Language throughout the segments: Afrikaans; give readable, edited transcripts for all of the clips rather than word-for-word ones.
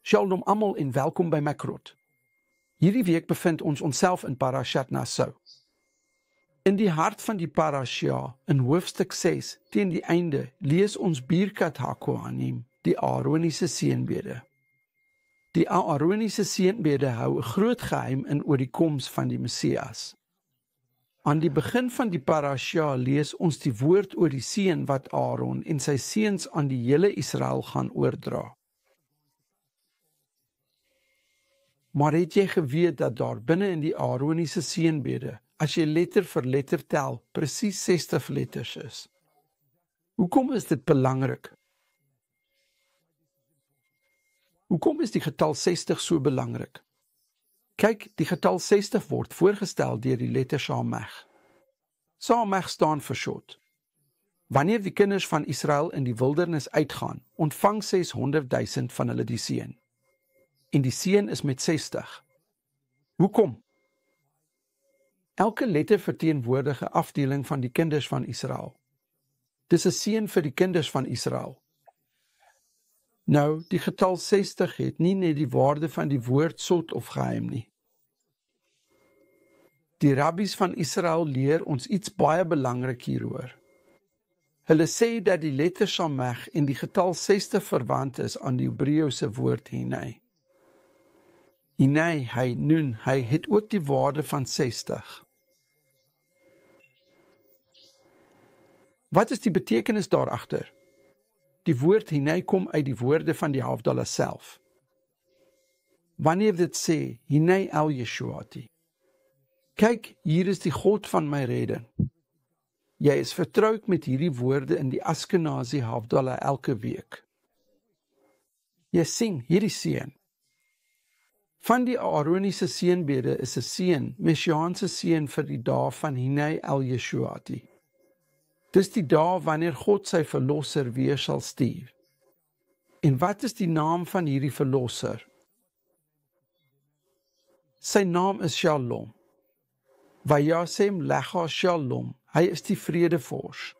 Shalom almal en welkom by Makrot. Hierdie week bevind ons onsself in Parashat Naso. In die hart van die parasha, in hoofstuk 6, teen die einde, lees ons Birkat HaKohanim, die Aaroniese seënbede. Die Aaroniese seënbede hou 'n groot geheim in oor die koms van die Messias. Aan die begin van die parasha lees ons die woord oor die seën wat Aaron en sy seuns aan die hele Israel gaan oordra. Maar het jy geweet dat daar binne in die Aaroniese seënbede, as jy letter vir letter tel, presies 60 letters is? Hoekom is dit belangrik? Hoekom is die getal 60 so belangrik? Kyk, die getal 60 word voorgestel deur die letter Samech. Samech staan vir Shot. Wanneer die kinders van Israel in die wildernis uitgaan, ontvang 600,000 van hulle die seën. En die seën is met 60. Hoekom? Elke letter verteenwoordig 'n afdeling van die kinders van Israel. Dis 'n seën vir die kinders van Israel. Nou, die getal 60 het nie net die waarde van die woord sot of geheim nie. Die rabbies van Israel leer ons iets baie belangrik hieroor. Hulle sê dat die letter Samech en die getal 60 verwant is aan die Hebreëse woord Hinei. Hinei, hy, nun, hy het ook die waarde van 60. Wat is die betekenis daarachter? Die woord Hinei kom uit die woorde van die Havdalah self. Wanneer dit sê, Hinei el Yeshuati. Kyk, hier is die God van my redding. Jy is vertroud met hierdie woorde in die Askenazi Havdalah elke week. Jy sing hierdie seën. Van die Aaroniese seënbede is 'n seën, Messiaanse seën vir die dae van Hinei el Yeshuati. Dis die dae wanneer God sy verlosser weer sal stuur. En wat is die naam van hierdie verlosser? Sy naam is Shalom. Vayasem lecha Shalom. Hy is die vredevors.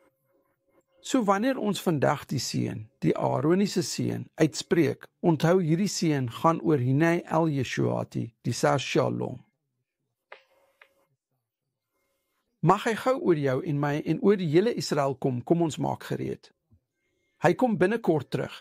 So wanneer ons vandag die seën, die Aaroniese seën, uitspreek, onthou hierdie seën gaan oor Hinei el Yeshuati, die Sar Shalom. Mag hy gou oor jou en my en oor die hele Israel kom ons maak gereed. Hy kom binnekort terug.